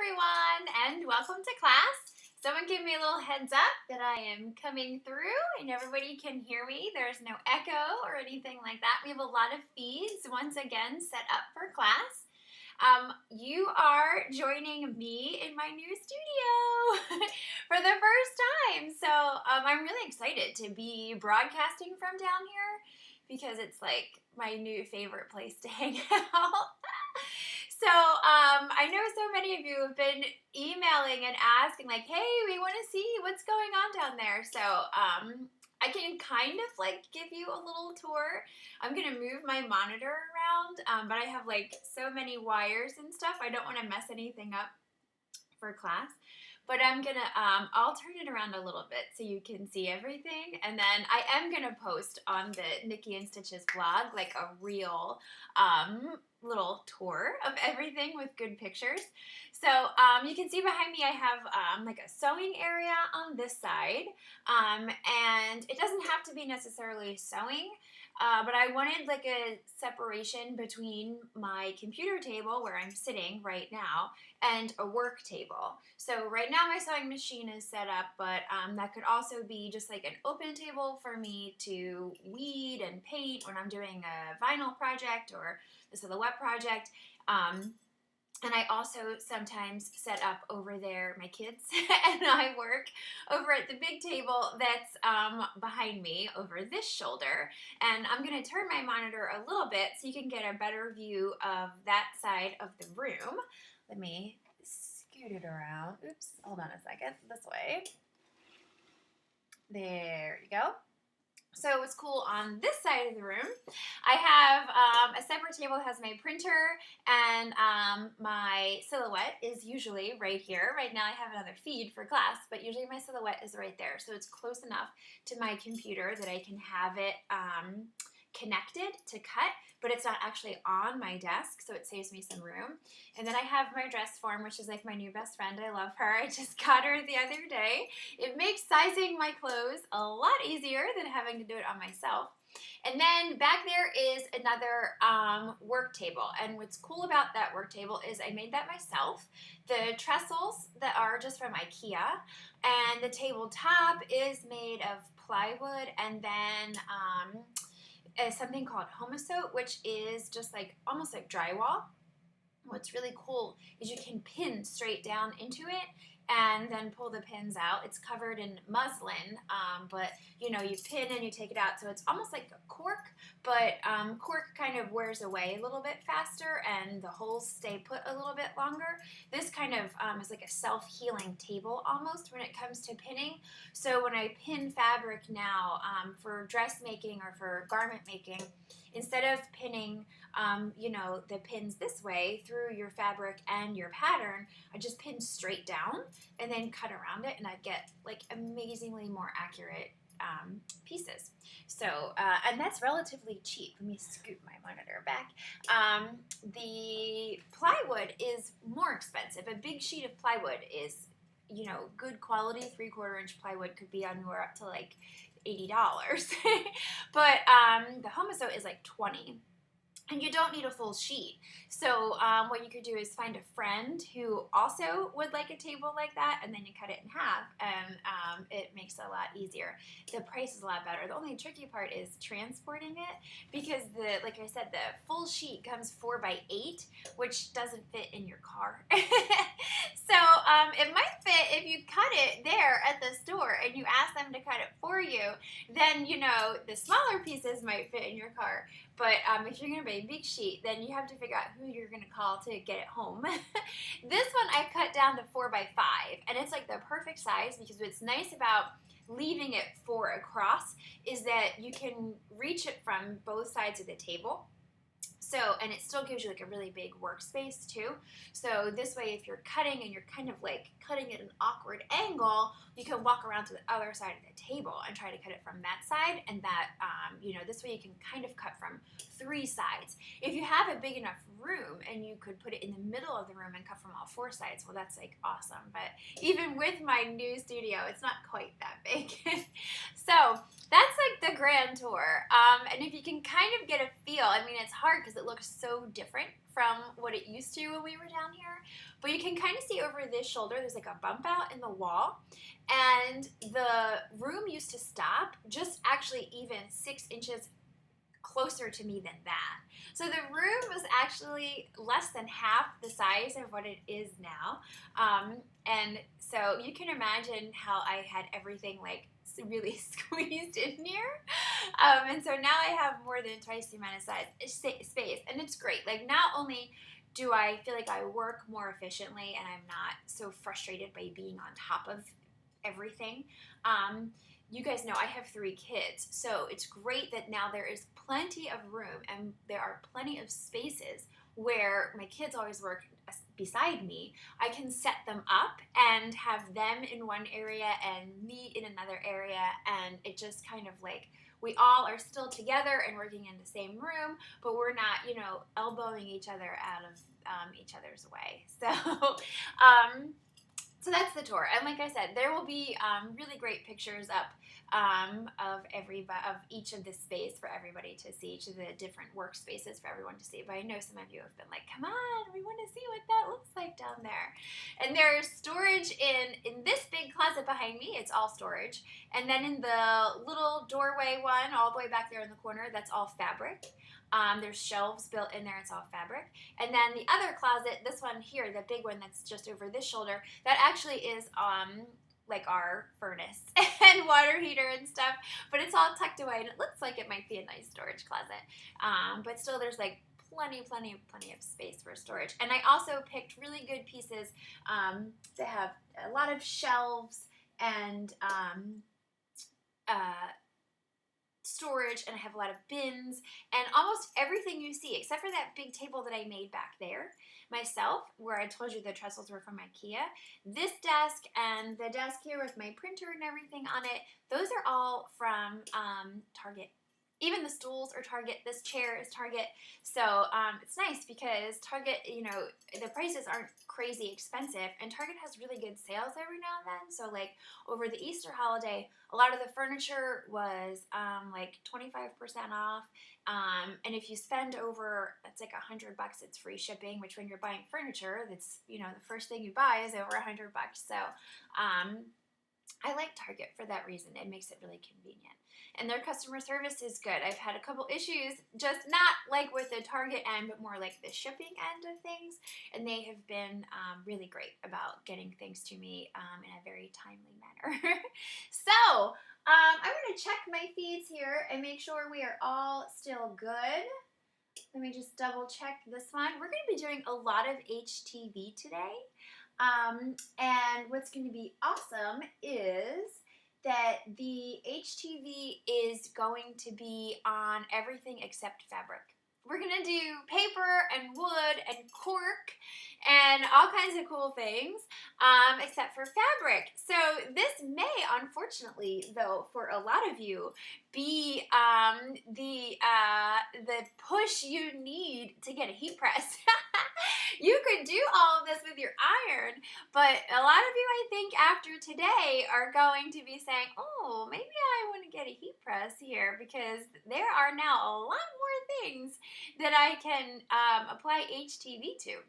everyone, and welcome to class. Someone give me a little heads up that I am coming through and everybody can hear me. There's no echo or anything like that. We have a lot of feeds once again set up for class. You are joining me in my new studio for the first time. So I'm really excited to be broadcasting from down here because it's like my new favorite place to hang out. So I know so many of you have been emailing and asking like, hey, we want to see what's going on down there. So I can kind of like give you a little tour. I'm going to move my monitor around, but I have like so many wires and stuff. I don't want to mess anything up for class. But I'm going to, I'll turn it around a little bit so you can see everything. And then I am going to post on the Nikki and Stitches blog like a real little tour of everything with good pictures. So you can see behind me I have like a sewing area on this side. And it doesn't have to be necessarily sewing. But I wanted like a separation between my computer table where I'm sitting right now and a work table. So right now my sewing machine is set up, but that could also be just like an open table for me to weed and paint when I'm doing a vinyl project or the silhouette project. And I also sometimes set up over there my kids and I work over at the big table that's behind me over this shoulder. And I'm going to turn my monitor a little bit so you can get a better view of that side of the room. Let me scoot it around. Oops, hold on a second. This way. There you go. So what's cool on this side of the room, I have a separate table that has my printer and my silhouette is usually right here. Right now I have another feed for class, but usually my silhouette is right there. So it's close enough to my computer that I can have it connected to cut, but it's not actually on my desk, so it saves me some room. And then I have my dress form, which is like my new best friend. I love her. I just got her the other day. It makes sizing my clothes a lot easier than having to do it on myself. And then back there is another work table. And what's cool about that work table is I made that myself. The trestles that are just from IKEA, and the tabletop is made of plywood and then something called homosote, which is just like almost like drywall. What's really cool is you can pin straight down into it and then pull the pins out. It's covered in muslin, but you know, you pin and you take it out. So it's almost like a cork, but cork kind of wears away a little bit faster and the holes stay put a little bit longer. This kind of is like a self-healing table almost when it comes to pinning. So when I pin fabric now for dressmaking or for garment making, instead of pinning, you know, the pins this way through your fabric and your pattern, I just pin straight down and then cut around it, and I get like amazingly more accurate pieces. So, and that's relatively cheap. Let me scoot my monitor back. The plywood is more expensive. A big sheet of plywood is, you know, good quality 3/4 inch plywood could be anywhere up to like $80. But the homosote is like $20. And you don't need a full sheet. So what you could do is find a friend who also would like a table like that, and then you cut it in half, and it makes it a lot easier. The price is a lot better. The only tricky part is transporting it, because like I said, the full sheet comes 4x8, which doesn't fit in your car. So it might fit if you cut it there at the store and you ask them to cut it for you. Then, you know, the smaller pieces might fit in your car. But if you're going to buy a big sheet, then you have to figure out who you're going to call to get it home. This one I cut down to 4x5, and it's like the perfect size, because what's nice about leaving it 4 across is that you can reach it from both sides of the table. So, and it still gives you like a really big workspace too. So this way, if you're cutting and you're kind of like cutting at an awkward angle, you can walk around to the other side of the table and try to cut it from that side. And that, you know, this way you can kind of cut from 3 sides. If you have a big enough room and you could put it in the middle of the room and cut from all 4 sides, well, that's like awesome. But even with my new studio, it's not quite that big. So that's like the grand tour. And if you can kind of get a feel, I mean, it's hard because it looks so different from what it used to when we were down here. but you can kind of see over this shoulder, there's like a bump out in the wall, and the room used to stop just actually even 6 inches closer to me than that. So the room was actually less than half the size of what it is now. And so you can imagine how I had everything like really squeezed in here. And so now I have more than twice the amount of space, and it's great. Like, not only do I feel like I work more efficiently and I'm not so frustrated by being on top of everything. You guys know I have 3 kids, so it's great that now there is plenty of room and there are plenty of spaces where my kids always work beside me. I can set them up and have them in one area and me in another area, and it just kind of like, we all are still together and working in the same room, but we're not, elbowing each other out of each other's way. So that's the tour, and like I said, there will be really great pictures up of each of the space for everybody to see, each of the different workspaces for everyone to see. But I know some of you have been like, "Come on, we want to see what that looks like down there." And there's storage in this big closet behind me. It's all storage, and then in the little doorway one, all the way back there in the corner, that's all fabric. There's shelves built in there, it's all fabric. And then the other closet, this one here, the big one that's just over this shoulder, that actually is like our furnace and water heater and stuff, but it's all tucked away and it looks like it might be a nice storage closet. But still, there's like plenty of space for storage. And I also picked really good pieces that have a lot of shelves and storage, and I have a lot of bins and almost everything you see except for that big table that I made back there myself, where I told you the trestles were from IKEA. This desk and the desk here with my printer and everything on it, those are all from Target. Even the stools are Target. This chair is Target. So it's nice because Target, the prices aren't crazy expensive, and Target has really good sales every now and then. So like over the Easter holiday, a lot of the furniture was like 25% off. And if you spend over, it's like $100, it's free shipping, which when you're buying furniture, that's, the first thing you buy is over $100. So I like Target for that reason. It makes it really convenient. And their customer service is good. I've had a couple issues, just not like with the Target end, but more like the shipping end of things. And they have been really great about getting things to me in a very timely manner. So I'm going to check my feeds here and make sure we are all still good. Let me just double check this one. We're going to be doing a lot of HTV today. And what's going to be awesome is that the HTV is going to be on everything except fabric. We're going to do paper and wood and cork and all kinds of cool things, except for fabric. So this may, unfortunately, though, for a lot of you, be the push you need to get a heat press. You could do all of this with your iron, but a lot of you, I think, after today are going to be saying, oh, maybe I want to get a heat press here, because there are now a lot more things that I can apply HTV to.